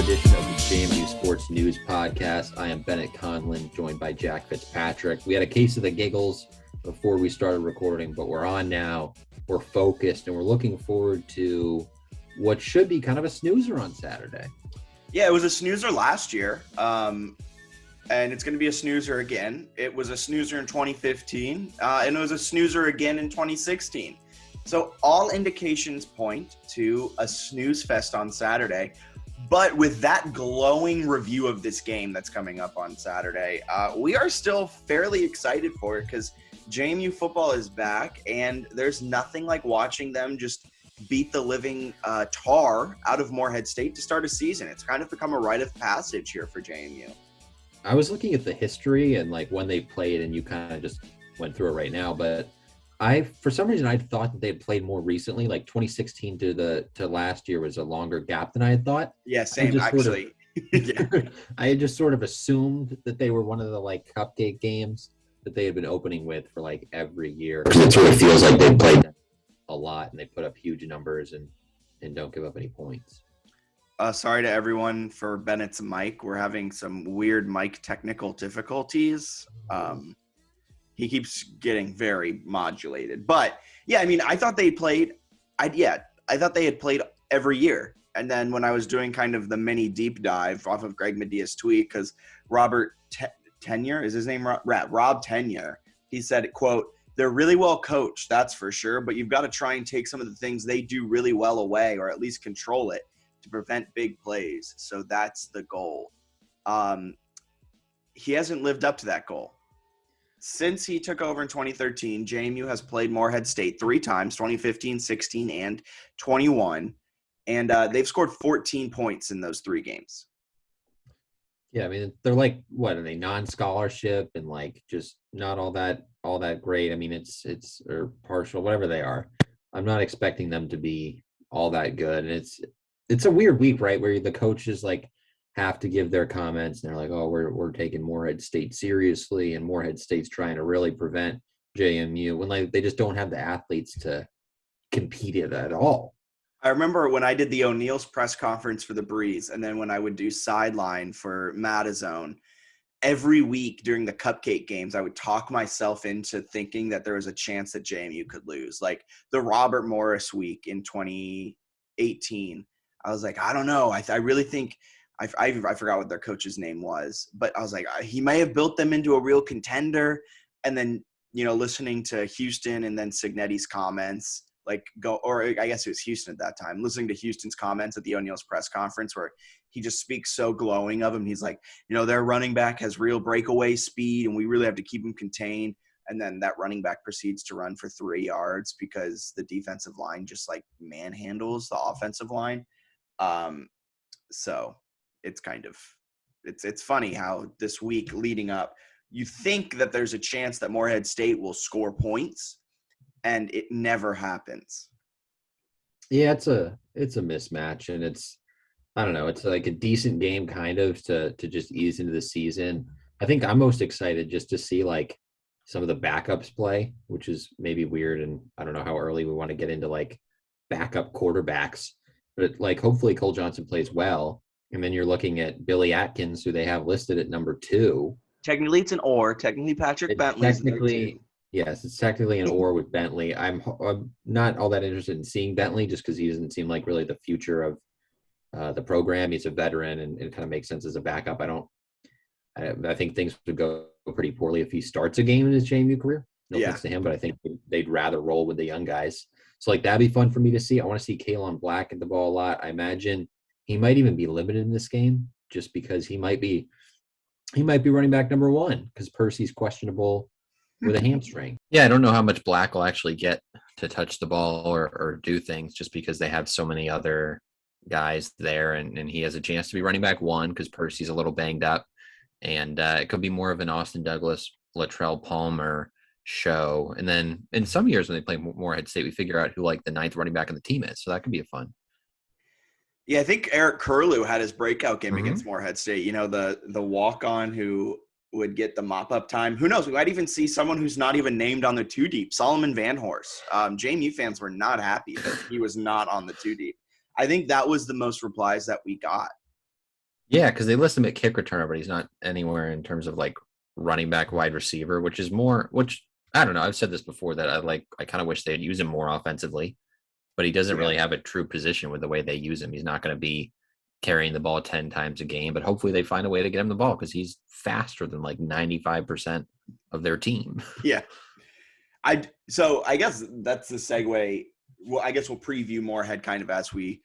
edition of the JMU Sports News Podcast. I am Bennett Conlin, joined by Jack Fitzpatrick. We had a case of the giggles before we started recording, but we're on now. We're focused, and we're looking forward to what should be kind of a snoozer on Saturday. Yeah, it was a snoozer last year, and it's going to be a snoozer again. It was a snoozer in 2015, and it was a snoozer again in 2016. So all indications point to a snooze fest on Saturday. But with that glowing review of this game that's coming up on Saturday, we are still fairly excited for it because JMU football is back, and there's nothing like watching them just beat the living tar out of Morehead State to start a season. It's kind of become a rite of passage here for JMU. I was looking at the history and like when they played, and you kind of just went through it right now, but for some reason, I thought that they had played more recently, like 2016 to last year was a longer gap than I had thought. Yeah, same, actually. I had just sort of assumed that they were one of the like cupcake games that they had been opening with for like every year. It sort of feels like they played a lot and they put up huge numbers and don't give up any points. Sorry to everyone for Bennett's mic. We're having some weird mic technical difficulties. He keeps getting very modulated. But, yeah, I mean, I thought they played – I thought they had played every year. And then when I was doing kind of the mini deep dive off of Greg Media's tweet, because Robert Tenure – is his name Rob Tenure – he said, quote, "They're really well coached, that's for sure, but you've got to try and take some of the things they do really well away or at least control it to prevent big plays. So that's the goal." He hasn't lived up to that goal. Since he took over in 2013, JMU has played Morehead State 3 times, 2015, 16, and 21, and they've scored 14 points in those 3 games. Yeah, I mean, they're like, what, are they non-scholarship and like just not all that great? I mean, it's or partial, whatever they are. I'm not expecting them to be all that good, and it's a weird week, right, where the coaches like have to give their comments and they're like, oh, we're taking Morehead State seriously, and Morehead State's trying to really prevent JMU when like they just don't have the athletes to compete at all. I remember when I did the O'Neill's press conference for the Breeze, and then when I would do sideline for Madazone, every week during the cupcake games, I would talk myself into thinking that there was a chance that JMU could lose. Like the Robert Morris week in 2018, I was like, I don't know. I really think I forgot what their coach's name was, but I was like, he may have built them into a real contender. And then, listening to Houston and then Signetti's comments, or I guess it was Houston at that time, listening to Houston's comments at the O'Neill's press conference where he just speaks so glowing of him. He's like, their running back has real breakaway speed and we really have to keep him contained. And then that running back proceeds to run for 3 yards because the defensive line just like manhandles the offensive line. So it's kind of it's funny how this week leading up, you think that there's a chance that Morehead State will score points, and it never happens. Yeah, it's a mismatch, and I don't know, it's like a decent game kind of to just ease into the season. I think I'm most excited just to see like some of the backups play, which is maybe weird, and I don't know how early we want to get into like backup quarterbacks, but like hopefully Cole Johnson plays well. And then you're looking at Billy Atkins, who they have listed at number 2. Technically, it's an or. Technically, Patrick Bentley. Yes, it's technically an or with Bentley. I'm not all that interested in seeing Bentley just because he doesn't seem like really the future of the program. He's a veteran and it kind of makes sense as a backup. I think things would go pretty poorly if he starts a game in his JMU career. No offense to him, but I think they'd rather roll with the young guys. So like that'd be fun for me to see. I want to see Kalen Black at the ball a lot. I imagine he might even be limited in this game just because he might be running back number 1 because Percy's questionable with a hamstring. Yeah, I don't know how much Black will actually get to touch the ball or do things just because they have so many other guys there, and he has a chance to be running back 1 because Percy's a little banged up, and it could be more of an Austin Douglas, Latrell Palmer show. And then in some years when they play Morehead State, we figure out who like the 9th running back on the team is, so that could be fun. Yeah, I think Eric Curlew had his breakout game against Morehead State. The walk-on who would get the mop-up time. Who knows? We might even see someone who's not even named on the 2 deep, Solomon Van Horst. JMU fans were not happy that he was not on the 2 deep. I think that was the most replies that we got. Yeah, because they list him at kick returner, but he's not anywhere in terms of like running back, wide receiver, which is more. Which I don't know. I've said this before that I kind of wish they'd use him more offensively, but he doesn't Yeah. really have a true position with the way they use him. He's not going to be carrying the ball 10 times a game, but hopefully they find a way to get him the ball because he's faster than like 95% of their team. Yeah. So I guess that's the segue. Well, I guess we'll preview Morehead kind of as we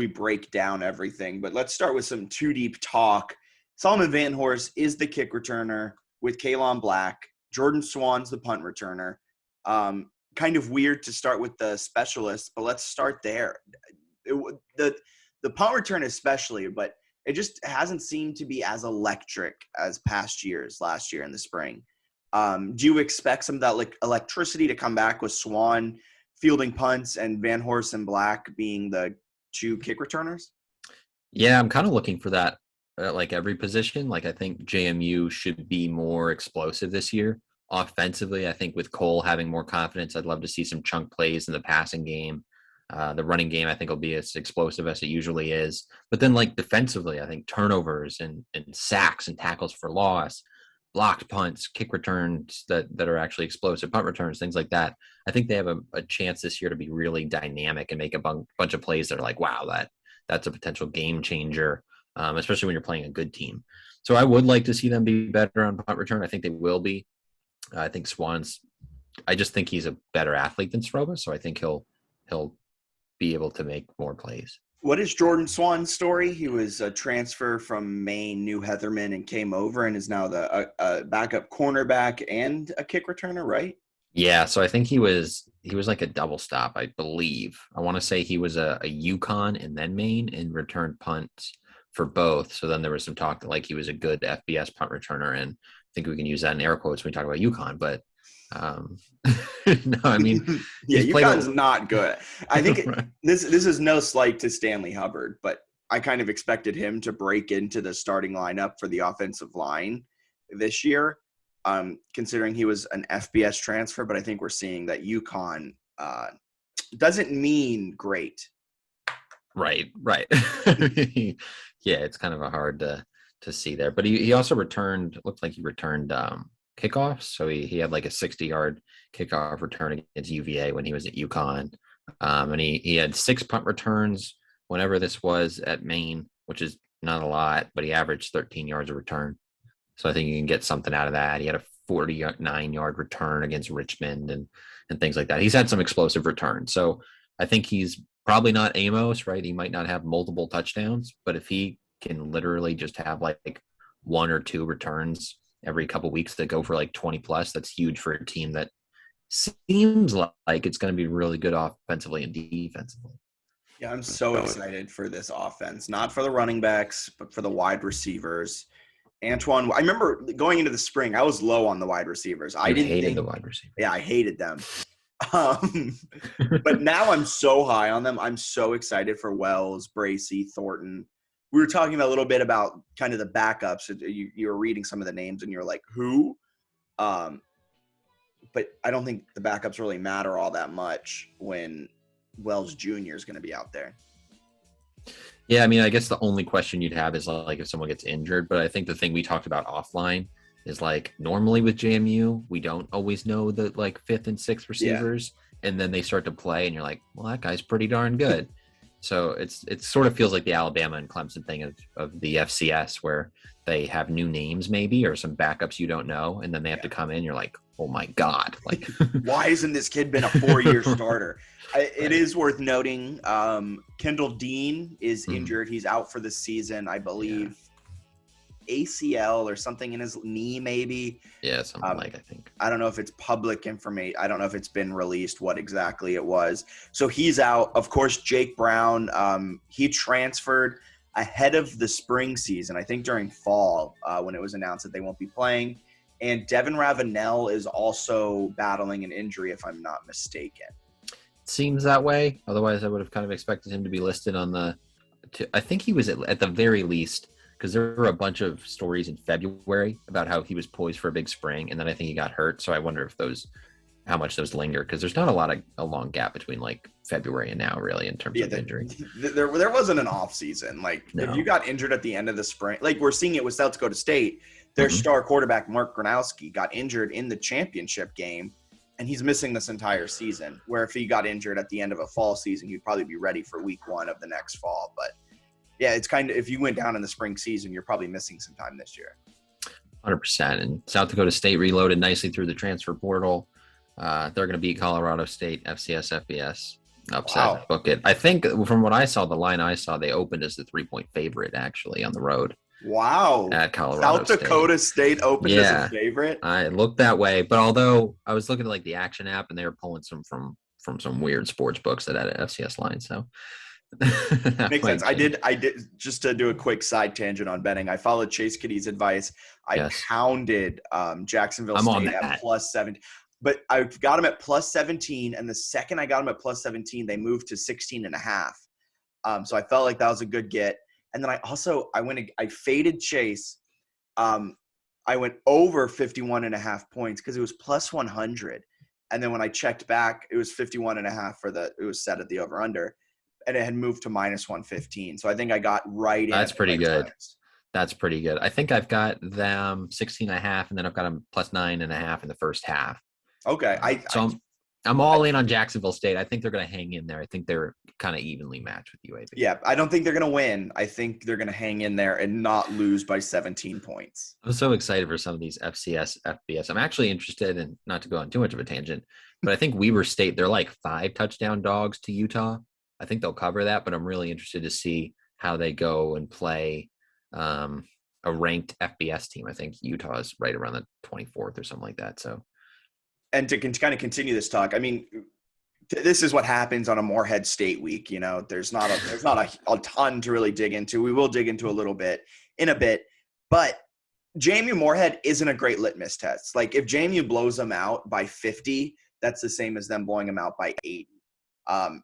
break down everything. But let's start with some too deep talk. Solomon Van Horst is the kick returner with Kalon Black. Jordan Swann's the punt returner. Kind of weird to start with the specialists, but let's start there. The punt return especially, but it just hasn't seemed to be as electric as past years, last year in the spring. Do you expect some of that like electricity to come back with Swann fielding punts and Van Horst and Black being the two kick returners? Yeah, I'm kind of looking for that at like every position. Like I think JMU should be more explosive this year. Offensively, I think with Cole having more confidence, I'd love to see some chunk plays in the passing game. The running game, I think, will be as explosive as it usually is. But then, like defensively, I think turnovers and sacks and tackles for loss, blocked punts, kick returns that are actually explosive, punt returns, things like that. I think they have a chance this year to be really dynamic and make a bunch of plays that are like, wow, that's a potential game changer, especially when you're playing a good team. So I would like to see them be better on punt return. I think they will be. I think I just think he's a better athlete than Sroba, so I think he'll be able to make more plays. What is Jordan Swann's story? He was a transfer from Maine, New Heatherman, and came over and is now the backup cornerback and a kick returner, right? Yeah, so I think he was like a double stop, I believe. I want to say he was a Yukon and then Maine and returned punts for both. So then there was some talk that like he was a good FBS punt returner, and I think we can use that in air quotes when we talk about Yukon. But no, I mean, yeah, he's played UConn's not good. I think this is no slight to Stanley Hubbard, but I kind of expected him to break into the starting lineup for the offensive line this year, considering he was an FBS transfer. But I think we're seeing that UConn doesn't mean great. Right. Yeah, it's kind of a hard to see there. But he also returned, looked like he returned kickoffs. So he had like a 60-yard kickoff return against UVA when he was at UConn. And he had 6 punt returns whenever this was at Maine, which is not a lot, but he averaged 13 yards a return. So I think you can get something out of that. He had a 49-yard return against Richmond and things like that. He's had some explosive returns. So I think he's probably not Amos, right? He might not have multiple touchdowns, but if he can literally just have like 1 or 2 returns every couple of weeks that go for like 20 plus, that's huge for a team that seems like it's going to be really good offensively and defensively. Yeah, I'm so excited for this offense, not for the running backs, but for the wide receivers. Antoine, I remember going into the spring, I was low on the wide receivers. I hated the wide receivers. Yeah, I hated them. But now I'm so high on them. I'm so excited for Wells, Bracey, Thornton. We were talking a little bit about kind of the backups. You were reading some of the names and you're like, who? But I don't think the backups really matter all that much when Wells Jr. is going to be out there. Yeah, I mean, I guess the only question you'd have is like if someone gets injured. But I think the thing we talked about offline is like normally with JMU, we don't always know the like 5th and 6th receivers. Yeah. And then they start to play and you're like, well, that guy's pretty darn good. So it sort of feels like the Alabama and Clemson thing of the FCS where they have new names maybe or some backups you don't know. And then they have to come in. You're like, oh, my God. Like, why hasn't this kid been a 4-year starter? It is worth noting Kendall Dean is injured. He's out for the season, I believe. ACL or something in his knee, maybe. Yeah, something I think. I don't know if it's public information. I don't know if it's been released what exactly it was. So he's out. Of course, Jake Brown, he transferred ahead of the spring season, I think during fall when it was announced that they won't be playing. And Devin Ravenel is also battling an injury, if I'm not mistaken. Seems that way. Otherwise, I would have kind of expected him to be listed on I think he was at the very least, because there were a bunch of stories in February about how he was poised for a big spring, and then I think he got hurt. So I wonder if those how much those linger, because there's not a long gap between like February and now, really, in terms Yeah, of injury. there wasn't an off season. Like if you No. got injured at the end of the spring, like we're seeing it with South Dakota State, their Mhm. star quarterback Mark Gronowski got injured in the championship game, and he's missing this entire season. Where if he got injured at the end of a fall season, he'd probably be ready for week 1 of the next fall. But yeah, it's kind of, if you went down in the spring season, you're probably missing some time this year. 100%. And South Dakota State reloaded nicely through the transfer portal. They're going to beat Colorado State, FCS, FBS. Upset. Wow. Book it. I think from what I saw, the line I saw, they opened as the 3-point favorite actually on the road Wow. at Colorado South Dakota State opened as a favorite. I looked that way, but although I was looking at like the action app and they were pulling some from some weird sports books that had an FCS line, so Makes sense. I did just to do a quick side tangent on betting. I followed Chase Kitty's advice. I pounded Jacksonville State at +7, but I got him at +17, and the second I got him at +17, they moved to 16.5. So I felt like that was a good get. And then I faded Chase. I went over 51.5 points because it was +100. And then when I checked back, it was 51.5 it was set at the over under. And it had moved to -115. So I think I got right in. That's pretty good. Times. That's pretty good. I think I've got them 16.5, and then I've got them +9.5 in the first half. Okay. I'm all in on Jacksonville State. I think they're going to hang in there. I think they're kind of evenly matched with UAB. Yeah, I don't think they're going to win. I think they're going to hang in there and not lose by 17 points. I'm so excited for some of these FCS, FBS. I'm actually interested in, not to go on too much of a tangent, but I think Weber State, they're like 5 touchdown dogs to Utah. I think they'll cover that, but I'm really interested to see how they go and play a ranked FBS team. I think Utah is right around the 24th or something like that. So, and to kind of continue this talk, I mean, this is what happens on a Morehead State week. You know, there's not a ton to really dig into. We will dig into a little bit in a bit, but JMU Morehead isn't a great litmus test. Like if JMU blows them out by 50, that's the same as them blowing them out by 80.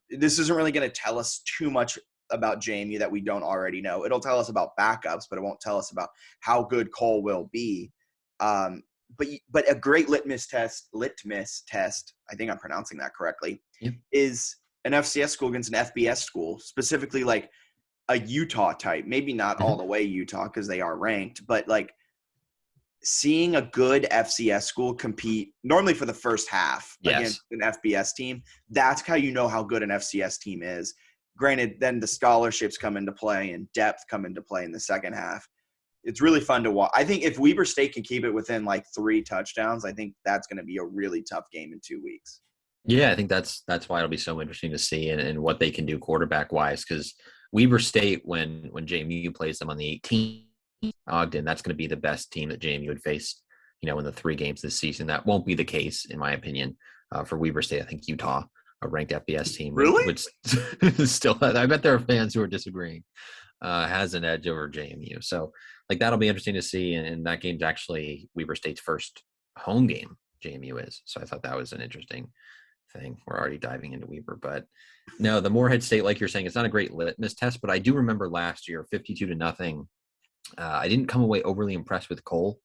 This isn't really going to tell us too much about JMU that we don't already know. It'll tell us about backups, but it won't tell us about how good Cole will be. But a great litmus test, I think I'm pronouncing that correctly, is an FCS school against an FBS school, specifically like a Utah type. Maybe not all the way Utah because they are ranked, but like seeing a good FCS school compete normally for the first half against an FBS team, that's how you know how good an FCS team is. Granted, then the scholarships come into play and depth come into play in the second half. It's really fun to watch. I think if Weber State can keep it within like 3 touchdowns, I think that's going to be a really tough game in 2 weeks. Yeah, I think that's why it'll be so interesting to see and what they can do quarterback wise, because Weber State, when JMU plays them on the 18th, Ogden, that's going to be the best team that JMU would face, in the 3 games this season. That won't be the case, in my opinion, for Weber State. I think Utah, a ranked FBS team, would still. I bet there are fans who are disagreeing. Has an edge over JMU, so like that'll be interesting to see. And that game's actually Weber State's first home game. JMU is, so I thought that was an interesting thing. We're already diving into Weber, but no, the Morehead State, like you're saying, it's not a great litmus test. But I do remember last year, 52-0. I didn't come away overly impressed with Cole.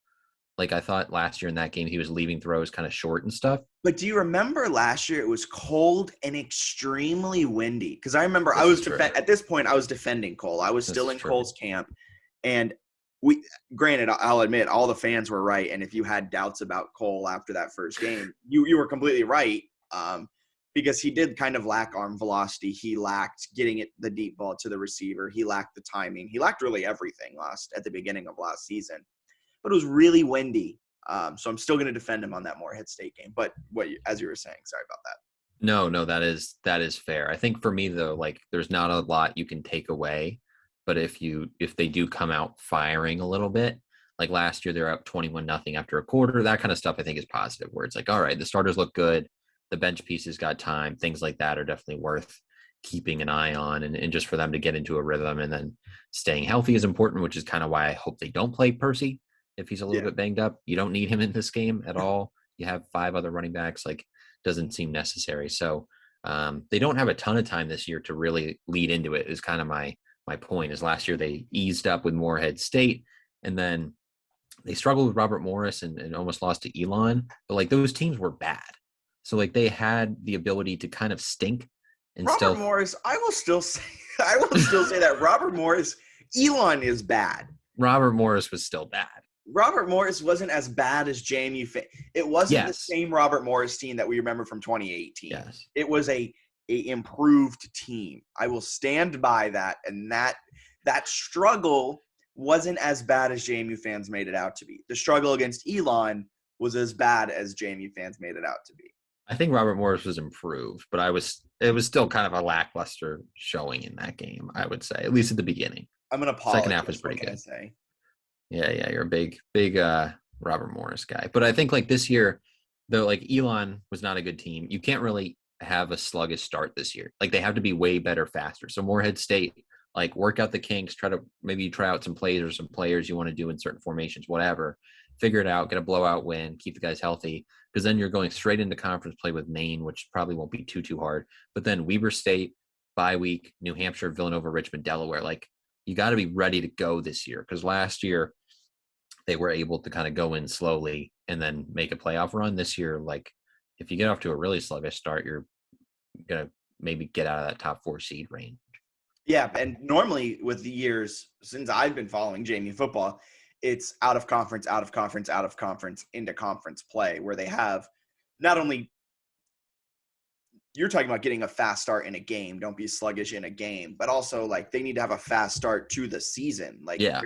Like I thought last year in that game, he was leaving throws kind of short and stuff. But do you remember last year it was cold and extremely windy? Because I remember at this point, I was defending Cole. I was still in Cole's camp. And granted, I'll admit all the fans were right. And if you had doubts about Cole after that first game, you were completely right. Because he did kind of lack arm velocity. He lacked getting the deep ball to the receiver. He lacked the timing. He lacked really everything at the beginning of last season. But it was really windy. So I'm still going to defend him on that Morehead State game. But as you were saying, sorry about that. No, that is fair. I think for me though, like there's not a lot you can take away. But if they do come out firing a little bit, like last year they're up 21-0 after a quarter, that kind of stuff I think is positive. Where it's like, all right, the starters look good. The bench pieces got time. Things like that are definitely worth keeping an eye on. And just for them to get into a rhythm and then staying healthy is important, which is kind of why I hope they don't play Percy if he's a little bit banged up. You don't need him in this game at all. You have 5 other running backs. Like, doesn't seem necessary. So they don't have a ton of time this year to really lead into it is kind of my point. Is last year they eased up with Morehead State and then they struggled with Robert Morris and almost lost to Elon. But like those teams were bad. So like they had the ability to kind of stink and Robert still. Morris, I will still say that Robert Morris, Elon is bad. Robert Morris was still bad. Robert Morris wasn't as bad as JMU. It wasn't the Yes. same Robert Morris team that we remember from 2018. Yes. It was a improved team. I will stand by that. And that struggle wasn't as bad as JMU fans made it out to be. The struggle against Elon was as bad as JMU fans made it out to be. I think Robert Morris was improved, but it was still kind of a lackluster showing in that game, I would say, at least at the beginning. I'm going to pause. Second half was pretty good. Yeah, you're a big Robert Morris guy. But I think like this year, though, like Elon was not a good team. You can't really have a sluggish start this year. Like they have to be way better faster. So Morehead State, like work out the kinks, maybe try out some plays or some players you want to do in certain formations, whatever. Figure it out, get a blowout win, keep the guys healthy, because then you're going straight into conference play with Maine, which probably won't be too hard. But then Weber State, bye week, New Hampshire, Villanova, Richmond, Delaware. Like you got to be ready to go this year, because last year they were able to kind of go in slowly and then make a playoff run. This year, like if you get off to a really sluggish start, you're gonna maybe get out of that top 4 seed range. Yeah, and normally with the years since I've been following JMU football, it's out of conference, into conference play, where they have not only you're talking about getting a fast start in a game, don't be sluggish in a game, but also like they need to have a fast start to the season. Like, yeah.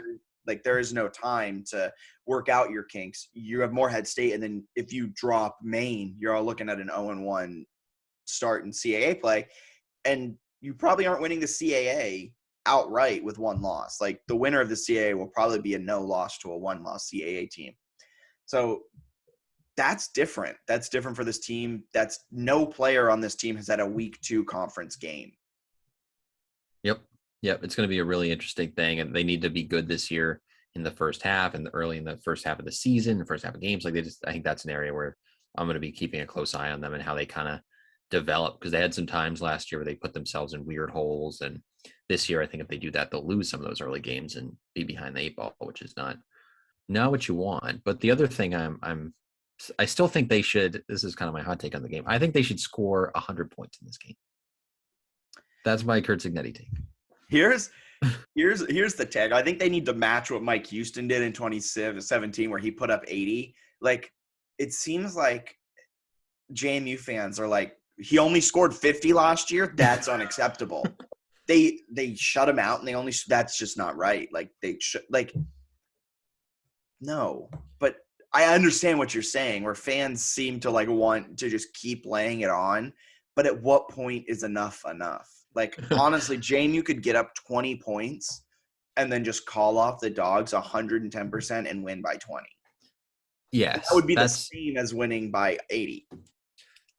Like there is no time to work out your kinks. You have Morehead State, and then if you drop Maine, you're all looking at an 0-1 start in CAA play, and you probably aren't winning the CAA outright with one loss. Like the winner of the CAA will probably be a no loss to a 1-loss CAA team. So that's different. That's different for this team. That's no player on this team has had a week 2 conference game. Yep. It's going to be a really interesting thing. And they need to be good this year in the first half and early in the first half of the season, the first half of games. Like I think that's an area where I'm going to be keeping a close eye on them and how they kind of develop, because they had some times last year where they put themselves in weird holes. And this year, I think if they do that, they'll lose some of those early games and be behind the 8 ball, which is not what you want. But the other thing I still think they should, this is kind of my hot take on the game, I think they should score 100 points in this game. That's my Curt Cignetti take. Here's the tag. I think they need to match what Mike Houston did in 2017, where he put up 80. Like, it seems like JMU fans are like, he only scored 50 last year. That's unacceptable. They shut him out, and that's just not right. Like they should, like, no. But I understand what you're saying, where fans seem to like want to just keep laying it on. But at what point is enough? Like, honestly, JMU could get up 20 points and then just call off the Dogs 110% and win by 20. Yes. That would be the same as winning by 80.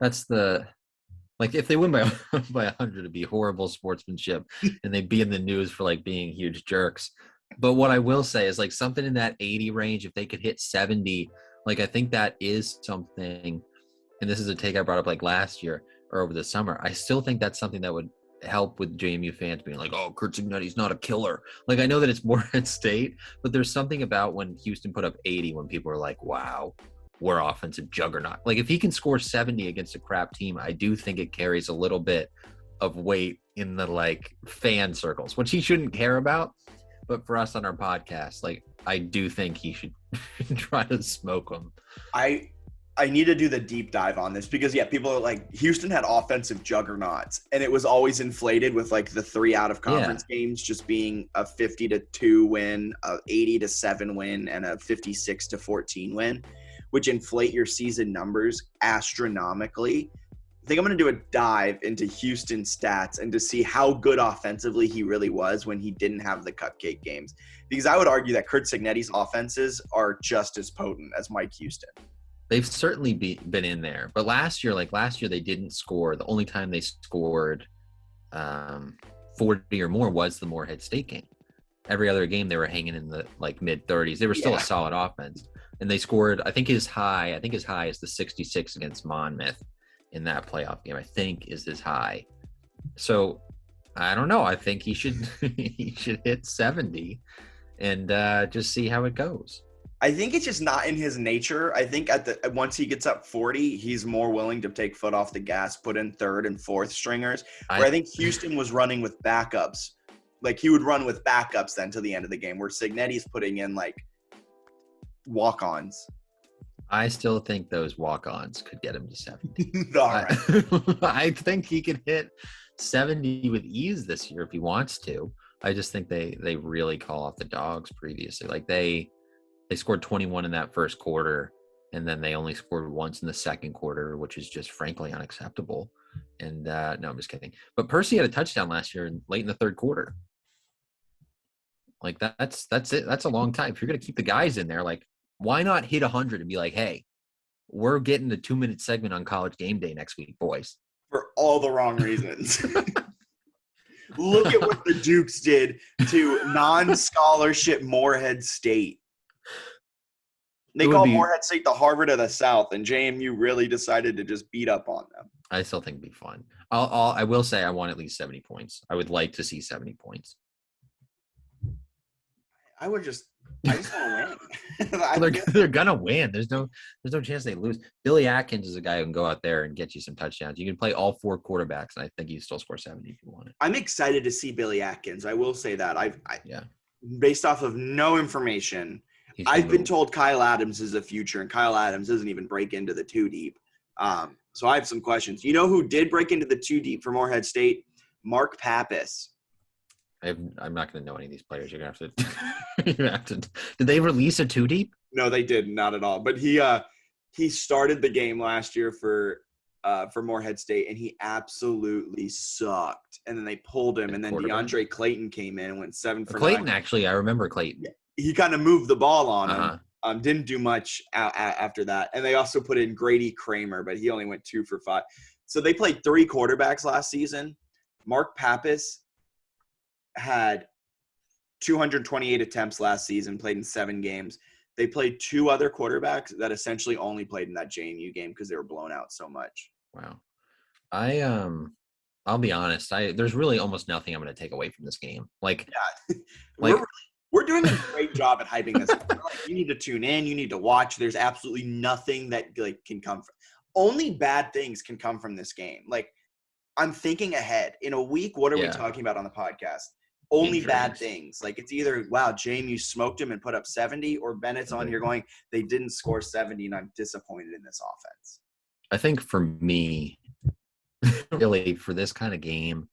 That's like, if they win by 100, it'd be horrible sportsmanship and they'd be in the news for like being huge jerks. But what I will say is like something in that 80 range, if they could hit 70, like I think that is something, and this is a take I brought up like last year or over the summer. I still think that's something that would help with JMU fans being like, oh, Curt Cignetti's not a killer. Like, I know that it's Morehead State, but there's something about when Houston put up 80 when people are like, wow, we're offensive juggernaut. Like, if he can score 70 against a crap team, I do think it carries a little bit of weight in the like fan circles, which he shouldn't care about. But for us on our podcast, like, I do think he should try to smoke them. I need to do the deep dive on this because, yeah, people are like, Houston had offensive juggernauts, and it was always inflated with like the 3 out of conference games just being a 50-2 win, a 80-7 win, and a 56-14 win, which inflate your season numbers astronomically. I think I'm going to do a dive into Houston stats and to see how good offensively he really was when he didn't have the cupcake games, because I would argue that Curt Cignetti's offenses are just as potent as Mike Houston. They've certainly been in there. But last year they didn't score. The only time they scored 40 or more was the Morehead State game. Every other game they were hanging in the like mid-30s. They were still a solid offense. And they scored, I think his high is the 66 against Monmouth in that playoff game. I think is his high. So I don't know. I think he should hit 70 and just see how it goes. I think it's just not in his nature. I think once he gets up 40, he's more willing to take foot off the gas, put in third and fourth stringers. Where I think Houston was running with backups. Like, he would run with backups then to the end of the game, where Cignetti's putting in, like, walk-ons. I still think those walk-ons could get him to 70. All right. I think he could hit 70 with ease this year if he wants to. I just think they really call off the dogs previously. Like, they scored 21 in that first quarter, and then they only scored once in the second quarter, which is just frankly unacceptable. And no, I'm just kidding. But Percy had a touchdown last year late in the third quarter. Like, that's it. That's a long time. If you're going to keep the guys in there, like, why not hit 100 and be like, hey, we're getting the 2-minute segment on College Game Day next week, boys. For all the wrong reasons. Look at what the Dukes did to non-scholarship Morehead State. They call Morehead State the Harvard of the South, and JMU really decided to just beat up on them. I still think it'd be fun. I will say I want at least 70 points. I would like to see 70 points. I just want to win. They're gonna win. There's no chance they lose. Billy Atkins is a guy who can go out there and get you some touchdowns. You can play all 4 quarterbacks, and I think you still score 70 if you want it. I'm excited to see Billy Atkins. I will say that. Based off of no information, I've been told Kyle Adams is the future, and Kyle Adams doesn't even break into the 2 deep. So I have some questions. You know who did break into the 2 deep for Morehead State? Mark Pappas. I'm not going to know any of these players. You're going to have to. Did they release a 2 deep? No, they did not at all. But he started the game last year for Morehead State, and he absolutely sucked. And then they pulled him, and then DeAndre Clayton came in and went 7 for 9. Clayton, actually, I remember Clayton. He kind of moved the ball on him. Didn't do much after that. And they also put in Grady Kramer, but he only went 2 for 5. So they played 3 quarterbacks last season. Mark Pappas had 228 attempts last season, played in 7 games. They played 2 other quarterbacks that essentially only played in that JMU game because they were blown out so much. Wow. I'll be honest. There's really almost nothing I'm going to take away from this game. Like, yeah. We're doing a great job at hyping this up. Like, you need to tune in. You need to watch. There's absolutely nothing that can come from. Only bad things can come from this game. Like, I'm thinking ahead. In a week, what are we talking about on the podcast? Only bad things. Like, it's either, wow, JMU smoked him and put up 70, or Bennett's on here going, they didn't score 70, and I'm disappointed in this offense. I think for me, really, for this kind of game,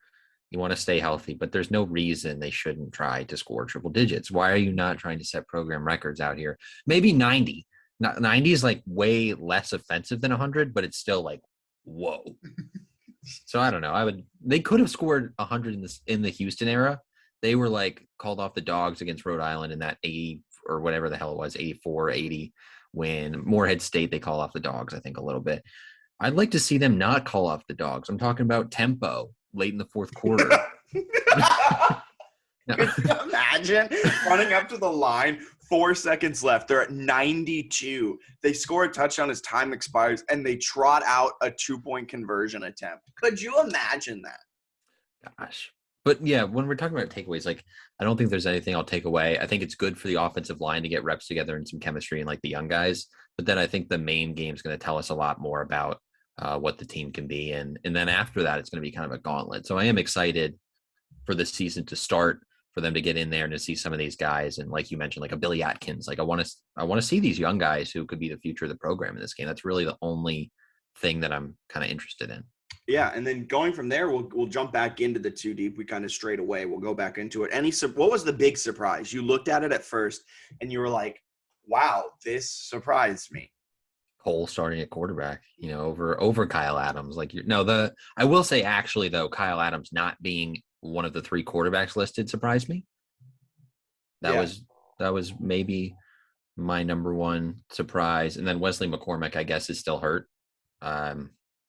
you want to stay healthy, but there's no reason they shouldn't try to score triple digits. Why are you not trying to set program records out here? Maybe 90. 90 is like way less offensive than 100, but it's still like, whoa. So I don't know. They could have scored 100 in the Houston era. They were like called off the dogs against Rhode Island in that 80 or whatever the hell it was, 84, 80, when Morehead State, they call off the dogs, I think, a little bit. I'd like to see them not call off the dogs. I'm talking about tempo late in the fourth quarter. No. Could you imagine running up to the line, 4 seconds left? They're at 92. They score a touchdown as time expires, and they trot out a 2-point conversion attempt. Could you imagine that? Gosh. But yeah, when we're talking about takeaways, like, I don't think there's anything I'll take away. I think it's good for the offensive line to get reps together and some chemistry and like the young guys. But then I think the main game is going to tell us a lot more about what the team can be. And then after that, it's going to be kind of a gauntlet. So I am excited for this season to start, for them to get in there and to see some of these guys. And like you mentioned, like a Billy Atkins, like I want to see these young guys who could be the future of the program in this game. That's really the only thing that I'm kind of interested in. Yeah, and then going from there, we'll jump back into the 2 deep. We kind of straight away, we'll go back into it. What was the big surprise? You looked at it at first, and you were like, wow, this surprised me. Cole starting at quarterback, over Kyle Adams. I will say, actually, though, Kyle Adams not being one of the 3 quarterbacks listed surprised me. That was maybe my number one surprise. And then Wesley McCormick, I guess, is still hurt.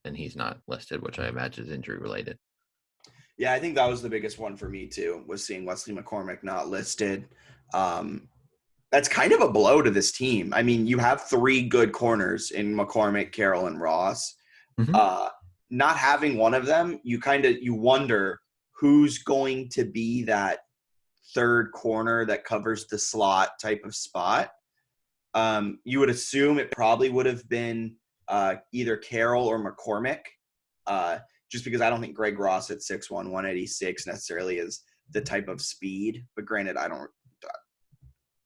And he's not listed, which I imagine is injury related. Yeah, I think that was the biggest one for me too, was seeing Wesley McCormick not listed. That's kind of a blow to this team. I mean, you have 3 good corners in McCormick, Carroll, and Ross. Mm-hmm. Not having one of them, you wonder who's going to be that third corner that covers the slot type of spot. You would assume it probably would have been either Carroll or McCormick, just because I don't think Greg Ross at 6'1", 186 necessarily is the type of speed. But granted, I don't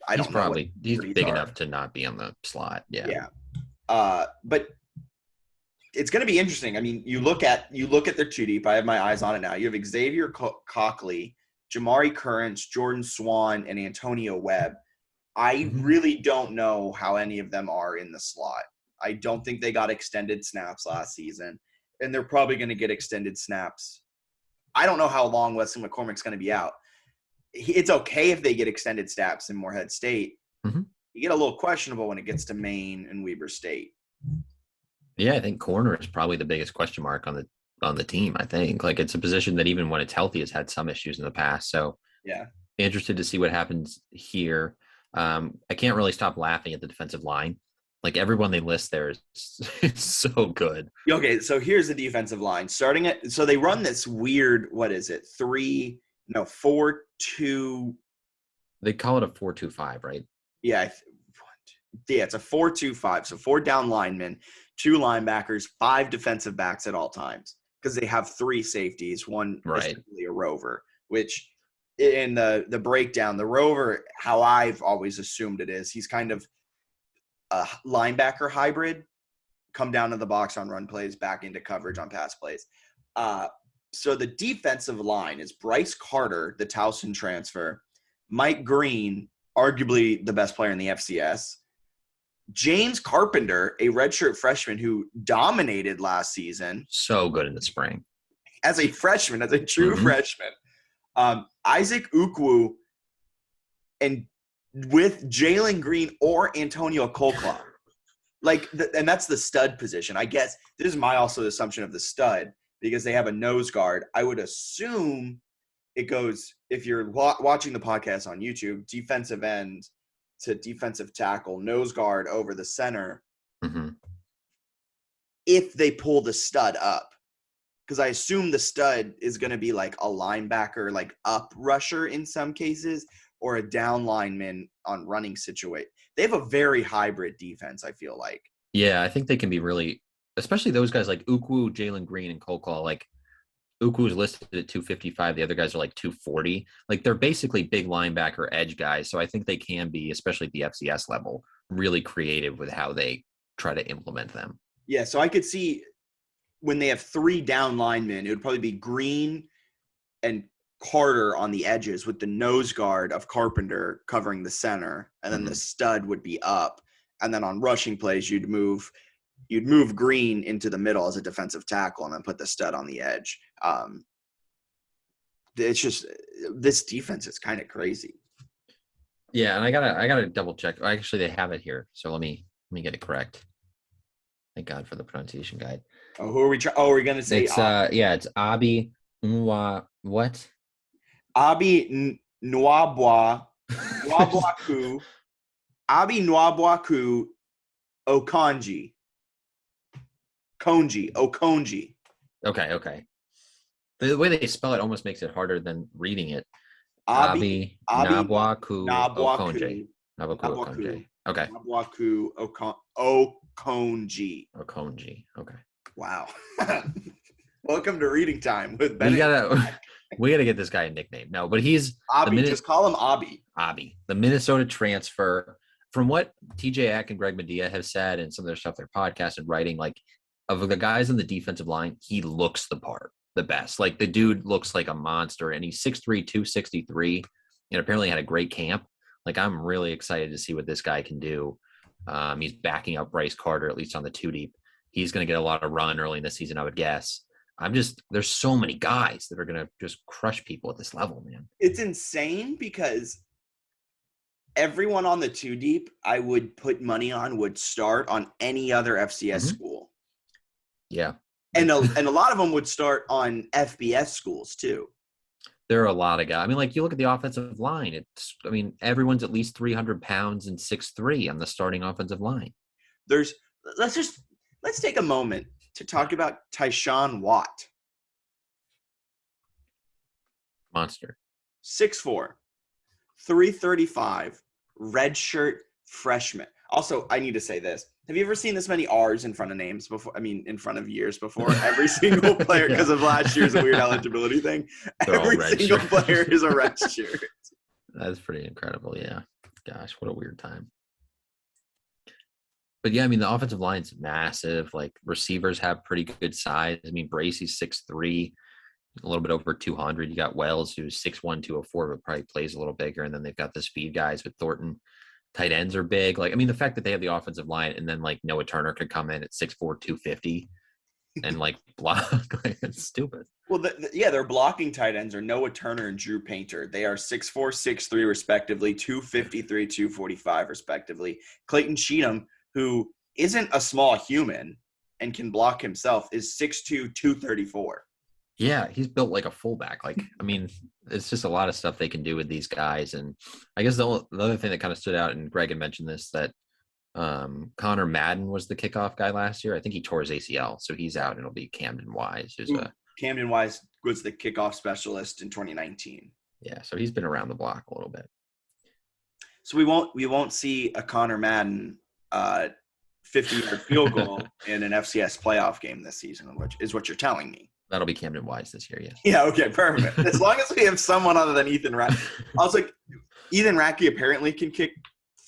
know. He's big enough to not be on the slot. Yeah. Yeah. But it's going to be interesting. I mean, you look at their two deep. I have my eyes on it now. You have Xavier Cockley, Jamari Currents, Jordan Swann, and Antonio Webb. I really don't know how any of them are in the slot. I don't think they got extended snaps last season, and they're probably going to get extended snaps. I don't know how long Wesley McCormick's going to be out. It's okay if they get extended snaps in Morehead State. Mm-hmm. You get a little questionable when it gets to Maine and Weber State. Yeah, I think corner is probably the biggest question mark on the team. I think like it's a position that even when it's healthy has had some issues in the past. So yeah, interested to see what happens here. I can't really stop laughing at the defensive line. Like everyone they list there is so good. Okay, so here's the defensive line. So they run this weird, what is it? 4-2. They call it a 4-2-5, right? Yeah, it's a 4-2-5. So 4 down linemen, 2 linebackers, 5 defensive backs at all times because they have 3 safeties, one essentially a rover, which in the breakdown, the rover, how I've always assumed it is, he's kind of a linebacker hybrid, come down to the box on run plays, back into coverage on pass plays. So the defensive line is Bryce Carter, the Towson transfer, Mike Green, arguably the best player in the FCS, James Carpenter, a redshirt freshman who dominated last season. So good in the spring. As a freshman, as a true freshman. Isaac Ukwu, and with Jalen Green or Antonio Colclough. And that's the stud position. I guess this is my also assumption of the stud because they have a nose guard. I would assume it goes, if you're watching the podcast on YouTube, defensive end to defensive tackle, nose guard over the center. Mm-hmm. If they pull the stud up. Because I assume the stud is going to be like a linebacker, like up rusher in some cases, or a down lineman on running situation. They have a very hybrid defense, I feel like. Yeah, I think they can be really, especially those guys like Ukwu, Jalen Green, and Colclough. Like Ukwu is listed at 255. The other guys are like 240. Like they're basically big linebacker edge guys. So I think they can be, especially at the FCS level, really creative with how they try to implement them. Yeah, so I could see when they have 3 down linemen, it would probably be Green and Carter on the edges with the nose guard of Carpenter covering the center, and then the stud would be up. And then on rushing plays, you'd move Green into the middle as a defensive tackle and then put the stud on the edge. It's just this defense is kind of crazy. Yeah, and I gotta double check. Actually, they have it here, so let me get it correct. Thank God for the pronunciation guide. Oh, who are we? We're gonna say it's it's Abi Nwa what? Abi Nwabwaku Abi Nwabwaku Okonji. Okonji. Okay. The way they spell it almost makes it harder than reading it. Abi Nwabwaku Nwabwaku Okonji. Okay. Nwabwaku Okonji. Okonji. Okay. Wow. Welcome to Reading Time with Ben. We gotta get this guy a nickname. No, but he's Abi. Just call him Abi. Abi, the Minnesota transfer. From what TJ Ack and Greg Medea have said and some of their stuff, their podcast and writing, like of the guys on the defensive line, he looks the part the best. Like the dude looks like a monster, and he's 6'3", 263, and apparently had a great camp. Like I'm really excited to see what this guy can do. He's backing up Bryce Carter, at least on the 2 deep. He's going to get a lot of run early in the season, I would guess. There's so many guys that are going to just crush people at this level, man. It's insane because everyone on the 2 deep I would put money on would start on any other FCS school. Yeah. And a lot of them would start on FBS schools too. There are a lot of guys. I mean, like you look at the offensive line. Everyone's at least 300 pounds and 6'3" on the starting offensive line. Let's take a moment to talk about Tyshawn Watt. Monster. 6'4", 335, redshirt freshman. Also, I need to say this. Have you ever seen this many R's in front of names before? I mean, in front of years before? Every single player, because of last year's weird eligibility thing, They're all every red single shirts. player is a red shirt. That's pretty incredible. Yeah. Gosh, what a weird time. But yeah, I mean, the offensive line's massive. Like receivers have pretty good size. I mean, Bracey's 6'3", a little bit over 200. You got Wells, who's 6'1", 204, but probably plays a little bigger. And then they've got the speed guys with Thornton. Tight ends are big. Like, I mean, the fact that they have the offensive line and then like Noah Turner could come in at 6'4", 250 and like block, like, it's stupid. Well, their blocking tight ends are Noah Turner and Drew Painter. They are 6'4", 6'3", respectively, 253, 245, respectively. Clayton Cheatham, who isn't a small human and can block himself, is 6'2", 234. Yeah, he's built like a fullback. Like, I mean, it's just a lot of stuff they can do with these guys. And I guess the other thing that kind of stood out, and Greg had mentioned this, that Connor Madden was the kickoff guy last year. I think he tore his ACL, so he's out, and it'll be Camden Wise. Camden Wise was the kickoff specialist in 2019. Yeah, so he's been around the block a little bit. So we won't see a Connor Madden 50-yard field goal in an FCS playoff game this season, which is what you're telling me. That'll be Camden Wise this year, yeah. Yeah, okay, perfect. As long as we have someone other than Ethan Ratke. I was like, Ethan Ratke apparently can kick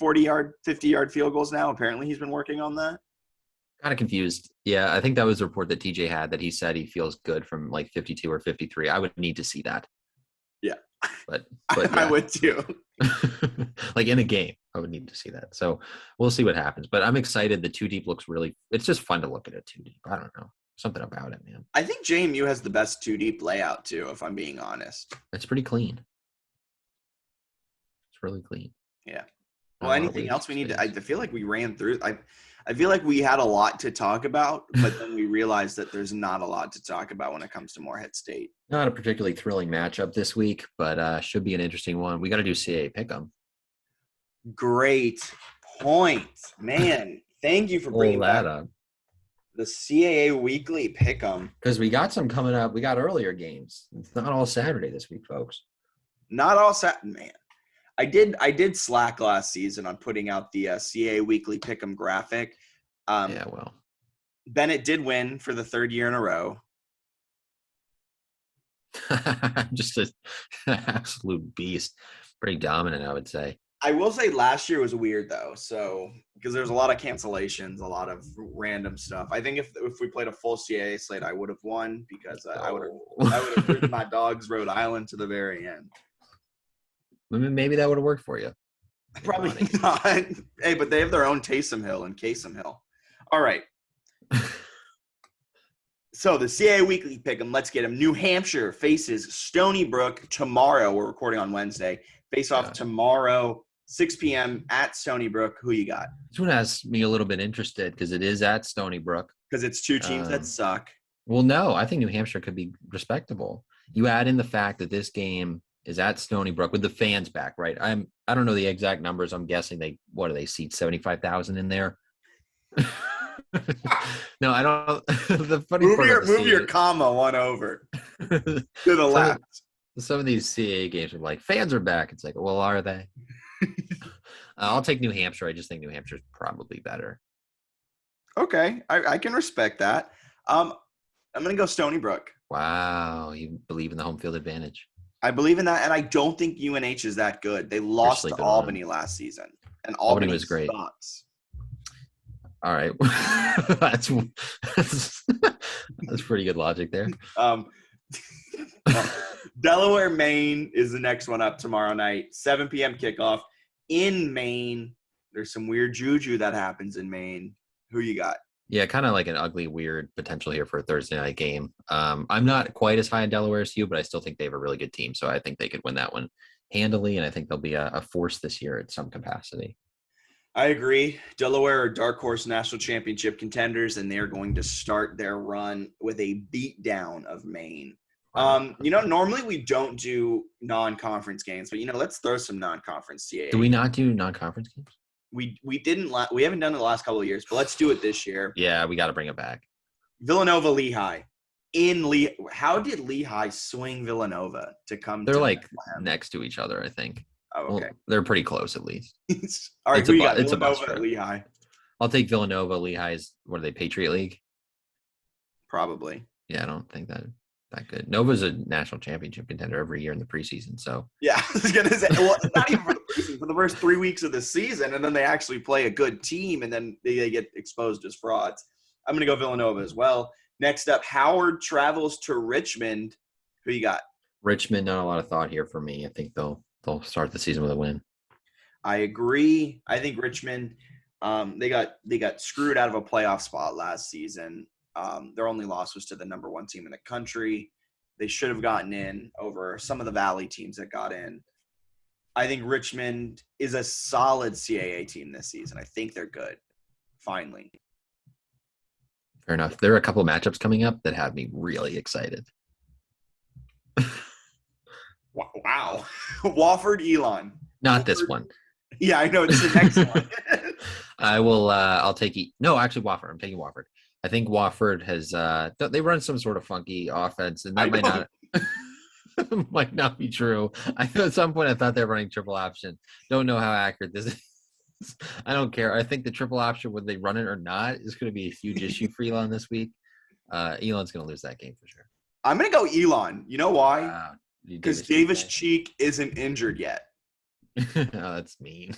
40-yard, 50-yard field goals now. Apparently he's been working on that. Kind of confused. Yeah, I think that was a report that TJ had that he said he feels good from like 52 or 53. I would need to see that. Yeah. But yeah. I would too. Like in a game, I would need to see that. So we'll see what happens. But I'm excited. The 2 deep looks really – it's just fun to look at it 2 deep. I don't know. Something about it, man. I think JMU has the best 2 deep layout too, if I'm being honest. It's pretty clean. It's really clean. Yeah. Well, anything else we need to – I feel like we ran through – I feel like we had a lot to talk about, but then we realized that there's not a lot to talk about when it comes to Morehead State. Not a particularly thrilling matchup this week, but should be an interesting one. We got to do CAA pick'em. Great point. Man, thank you for bringing that up. The CAA weekly pick'em. Because we got some coming up. We got earlier games. It's not all Saturday this week, folks. Not all Saturday, man. I did slack last season on putting out the CAA weekly pick'em graphic. Yeah, well. Bennett did win for the 3rd year in a row. Just an absolute beast. Pretty dominant, I would say. I will say last year was weird though, so because there's a lot of cancellations, a lot of random stuff. I think if we played a full CAA slate, I would have won because I would have ridden my dogs Rhode Island to the very end. Maybe that would have worked for you. Probably not. Hey, but they have their own Taysom Hill and Kasem Hill. All right. So the CAA weekly pick'em. Let's get them. New Hampshire faces Stony Brook tomorrow. We're recording on Wednesday. Face off tomorrow, 6 p.m. at Stony Brook. Who you got? This one has me a little bit interested because it is at Stony Brook. Because it's 2 teams that suck. Well, no, I think New Hampshire could be respectable. You add in the fact that this game is at Stony Brook with the fans back, right? I don't know the exact numbers. I'm guessing they seat 75,000 in there. No, I don't. The funny move your comma one over to the left. Some of these CAA games are like fans are back. It's like, well, are they? I'll take New Hampshire. I just think New Hampshire is probably better. Okay, I can respect that. I'm gonna go Stony Brook. Wow, you believe in the home field advantage? I believe in that, and I don't think UNH is that good. They lost to Albany last season, and Albany was great. Sucks. All right, that's pretty good logic there. Delaware, Maine is the next one up tomorrow night, 7 p.m. kickoff in Maine. There's some weird juju that happens in Maine. Who you got? Yeah, kind of like an ugly, weird potential here for a Thursday night game. I'm not quite as high on Delaware as you, but I still think they have a really good team. So I think they could win that one handily, and I think they'll be a force this year at some capacity. I agree. Delaware are dark horse national championship contenders, and they're going to start their run with a beatdown of Maine. Normally we don't do non-conference games, but let's throw some non-conference CAA. Do we not do non-conference games? We haven't done it the last couple of years, but let's do it this year. Yeah, we got to bring it back. Villanova Lehigh. How did Lehigh swing Villanova to come? They're like next to each other, I think. Oh, Well, okay. they're pretty close at least. All right, It's who a you got? it's a bus Villanova at trip. Lehigh? I'll take Villanova. Lehigh's what are they? Patriot League? Probably. Yeah, I don't think that good. Nova's a national championship contender every year in the preseason. So Yeah, I was gonna say. Well, not even for the preseason, for the first 3 weeks of the season, and then they actually play a good team, and then they get exposed as frauds. I'm gonna go Villanova as well. Next up, Howard travels to Richmond. Who you got? Richmond, not a lot of thought here for me. I think they'll start the season with a win. I agree. I think Richmond, they got screwed out of a playoff spot last season. Their only loss was to the number 1 team in the country. They should have gotten in over some of the Valley teams that got in. I think Richmond is a solid CAA team this season. I think they're good. Finally. Fair enough. There are a couple of matchups coming up that have me really excited. Wow. Wofford, Elon. Not this one. Yeah, I know. It's the next one. I will. I'll take. No, actually, Wofford. I'm taking Wofford. I think Wofford has. They run some sort of funky offense, and that might not be true. At some point I thought they were running triple option. Don't know how accurate this is. I don't care. I think the triple option, whether they run it or not, is going to be a huge issue for Elon this week. Elon's going to lose that game for sure. I'm going to go Elon. You know why? Because Davis Cheek Cheek isn't injured yet. oh, that's mean.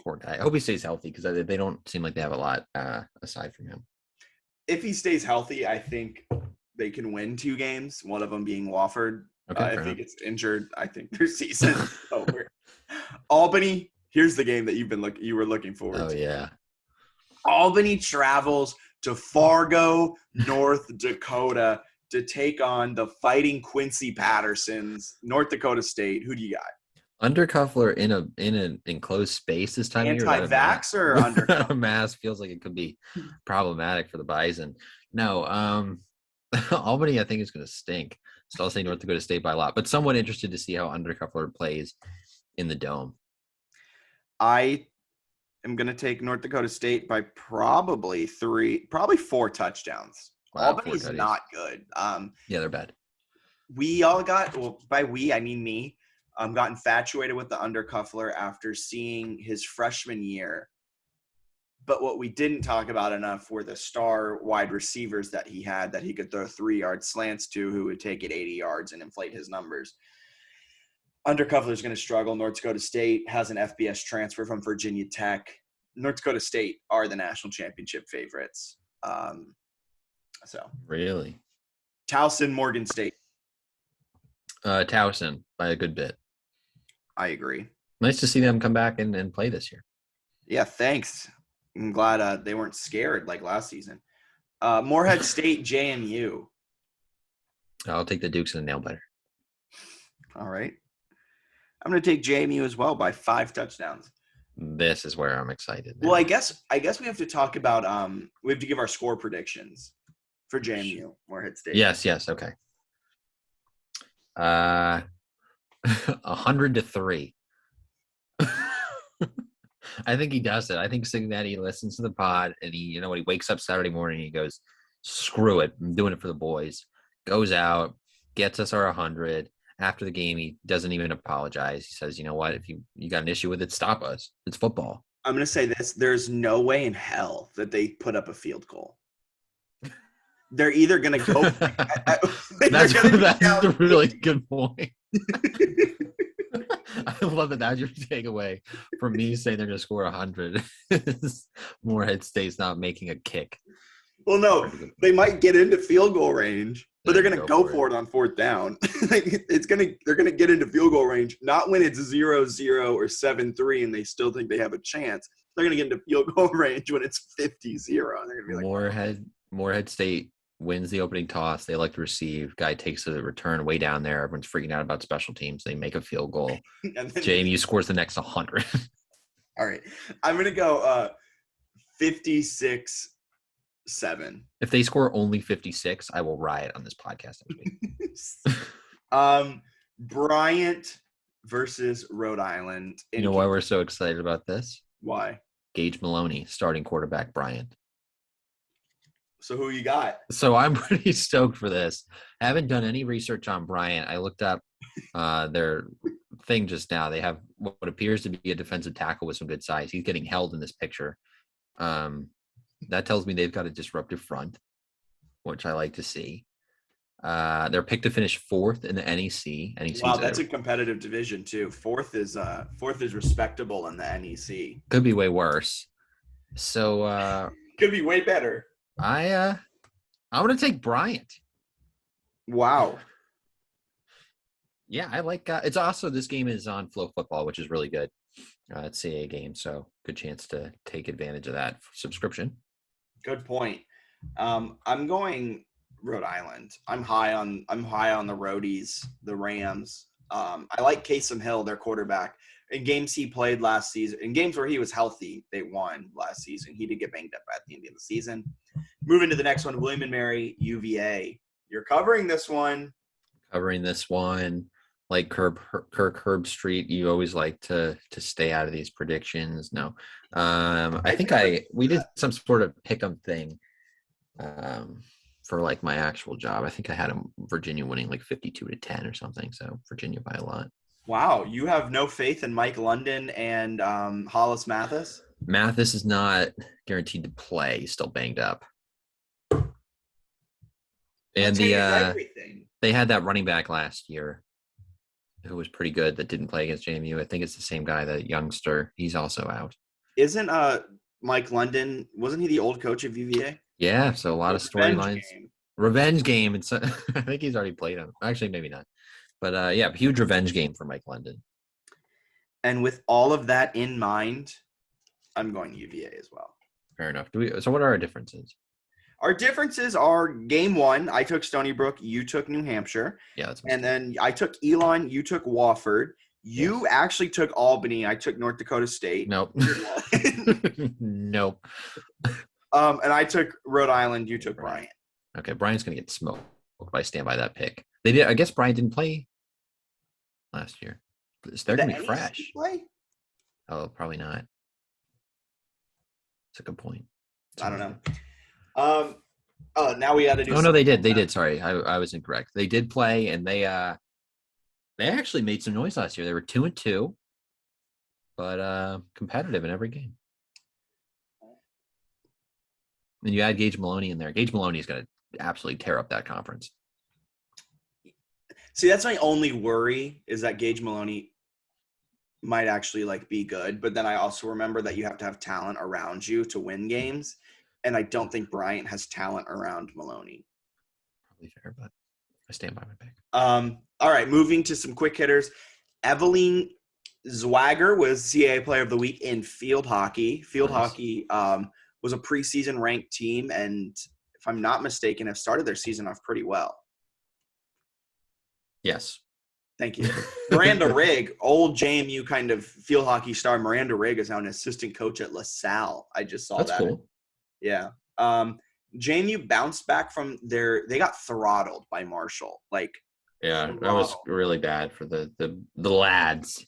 Poor guy. I hope he stays healthy because they don't seem like they have a lot aside from him. If he stays healthy, I think they can win 2 games, one of them being Wofford. Okay, if he gets injured, I think their season's over. Albany, here's the game that you were looking forward to. Oh, yeah. Albany travels to Fargo, North Dakota to take on the Fighting Quincy Pattersons, North Dakota State. Who do you got? Undercuffler in an enclosed space this time of year. Anti-vax or undercuffler? A mask feels like it could be problematic for the Bison. No, Albany I think is going to stink. So I'll say North Dakota State by a lot, but somewhat interested to see how Undercuffler plays in the Dome. I am going to take North Dakota State by probably 4 touchdowns. Wow, Albany's not good. Yeah, they're bad. We all got, well, by we, I mean me, got infatuated with the Undercuffler after seeing his freshman year. But what we didn't talk about enough were the star wide receivers that he had that he could throw 3-yard slants to, who would take it 80 yards and inflate his numbers. Undercuffler is going to struggle. North Dakota State has an FBS transfer from Virginia Tech. North Dakota State are the national championship favorites. So Really? Towson, Morgan State. Towson by a good bit. I agree. Nice to see them come back and play this year. Yeah, thanks. I'm glad they weren't scared like last season. Morehead State, JMU. I'll take the Dukes and the nail biter. All right. I'm going to take JMU as well by 5 touchdowns. This is where I'm excited now. Well, I guess we have to talk about we have to give our score predictions for JMU, Morehead State. Yes, okay. 100-3. I think he does it. I think Cincinnati listens to the pod and he wakes up Saturday morning and he goes, screw it. I'm doing it for the boys. Goes out, gets us our 100. After the game, he doesn't even apologize. He says, you know what? If you got an issue with it, stop us. It's football. I'm going to say this. There's no way in hell that they put up a field goal. They're either going to go. That's a really good point. I love that that's your takeaway from me saying they're going to score 100. Morehead State's not making a kick. Well, no, they might get into field goal range, but they're going to go for it on 4th down. They're going to get into field goal range, not when it's 0-0 or 7-3 and they still think they have a chance. They're going to get into field goal range when it's 50-0. They're going to be like, Morehead State wins the opening toss. They like to receive. Guy takes the return way down there. Everyone's freaking out about special teams. They make a field goal. And then JMU scores the next 100. All right. I'm going to go 56-7. If they score only 56, I will riot on this podcast next week. Bryant versus Rhode Island. You know why we're so excited about this? Why? Gage Maloney, starting quarterback Bryant. So who you got? So I'm pretty stoked for this. I haven't done any research on Bryant. I looked up their thing just now. They have what appears to be a defensive tackle with some good size. He's getting held in this picture. That tells me they've got a disruptive front, which I like to see. They're picked to finish 4th in the NEC. Wow, that's a competitive division too. Fourth is respectable in the NEC. Could be way worse. So could be way better. I'm gonna take Bryant. Wow. Yeah, I like. It's also this game is on Flow Football, which is really good. It's a game, so good chance to take advantage of that subscription. Good point. I'm going Rhode Island. I'm high on the Roadies, the Rams. I like Taysom Hill, their quarterback. In games he played last season, in games where he was healthy, they won last season. He did get banged up at the end of the season. Moving to the next one, William and Mary, UVA. You're covering this one. Like Kirk Herbstreit, you always like to stay out of these predictions. No, I think we did some sort of pick'em thing for like my actual job. I think I had Virginia winning like 52-10 or something. So Virginia by a lot. Wow, you have no faith in Mike London and Hollis Mathis? Mathis is not guaranteed to play. He's still banged up. And they had that running back last year who was pretty good that didn't play against JMU. I think it's the same guy, the youngster. He's also out. Isn't Mike London, wasn't he the old coach of UVA? Yeah, so a lot of storylines. Revenge game. And so, I think he's already played him. Actually, maybe not. But yeah, huge revenge game for Mike London. And with all of that in mind, I'm going UVA as well. Fair enough. So what are our differences? Our differences are game 1, I took Stony Brook, you took New Hampshire. Yeah, that's and then I took Elon, you took Wofford. You actually took Albany, I took North Dakota State. Nope. Nope. And I took Rhode Island, you took Bryant. Okay, Bryant's going to get smoked if I stand by that pick. They did. I guess Bryant didn't play last year. They're going to be fresh. Play? Oh, probably not. That's a good point. I don't know. Now we got to do. Oh no, they did. They did. Sorry, I was incorrect. They did play, and they actually made some noise last year. They were 2-2, but competitive in every game. And you add Gage Maloney in there. Gage Maloney is going to absolutely tear up that conference. See, that's my only worry is that Gage Maloney might actually like be good, but then I also remember that you have to have talent around you to win games. And I don't think Bryant has talent around Maloney. Probably fair, but I stand by my pick. All right, moving to some quick hitters. Eveline Zwagger was CAA Player of the Week in field hockey. Field hockey was a preseason ranked team, and if I'm not mistaken, have started their season off pretty well. Yes. Thank you. Miranda Rigg, old JMU kind of field hockey star. Miranda Rigg is now an assistant coach at LaSalle. I just saw that. That's cool. Yeah. JMU bounced back from they got throttled by Marshall. That was really bad for the lads.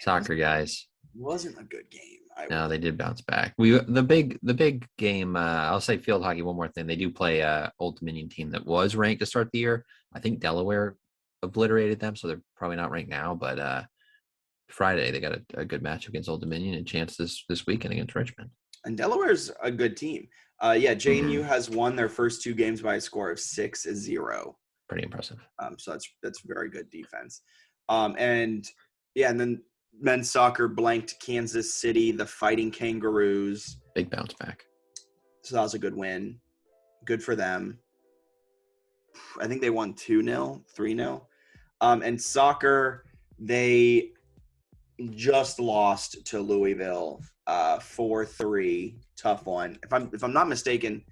Soccer guys. It wasn't a good game. No, they did bounce back. The big game, I'll say field hockey, one more thing. They do play Old Dominion team that was ranked to start the year. I think Delaware obliterated them, so they're probably not ranked now, but Friday they got a good match against Old Dominion and a chance this weekend against Richmond. And Delaware's a good team. JMU has won their first 2 games by a score of 6-0. Pretty impressive. So that's very good defense. And then men's soccer blanked Kansas City, the Fighting Kangaroos. Big bounce back. So that was a good win. Good for them. I think they won 2-0, 3-0. And soccer, they just lost to Louisville 4-3. Tough one. If I'm not mistaken,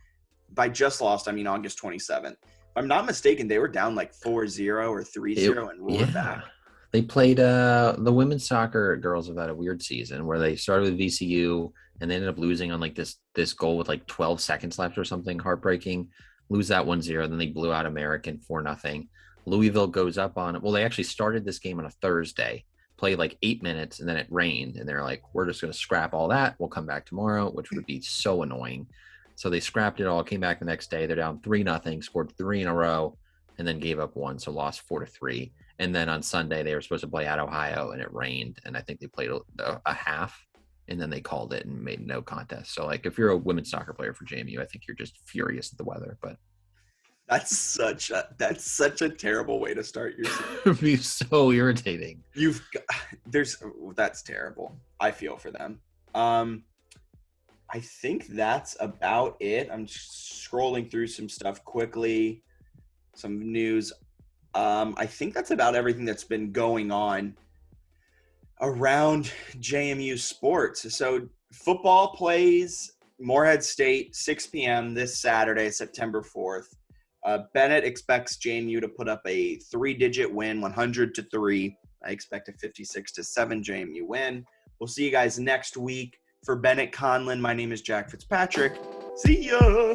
by just lost, I mean August 27th. If I'm not mistaken, they were down like 4-0 or 3-0 and roared back. They played the women's soccer girls have had a weird season where they started with VCU and they ended up losing on like this goal with like 12 seconds left or something, heartbreaking. Lose that 1-0, then they blew out American 4-0. Louisville goes up on it. Well, they actually started this game on a Thursday, played like 8 minutes, and then it rained. And they're like, we're just going to scrap all that. We'll come back tomorrow, which would be so annoying. So they scrapped it all, came back the next day. They're down 3-0, scored 3 in a row, and then gave up one, so lost 4-3. And then on Sunday they were supposed to play at Ohio, and it rained, and I think they played a half, and then they called it and made no contest. So like if you're a women's soccer player for JMU, I think you're just furious at the weather. But That's such a terrible way to start your season. it'd be so irritating. That's terrible. I feel for them. I think that's about it. I'm scrolling through some stuff quickly, some news. I think that's about everything that's been going on around JMU sports. So football plays Morehead State 6 p.m. this Saturday, September 4th. Bennett expects JMU to put up a 3-digit win, 100-3. I expect a 56-7 JMU win. We'll see you guys next week. For Bennett Conlin, my name is Jack Fitzpatrick. See ya!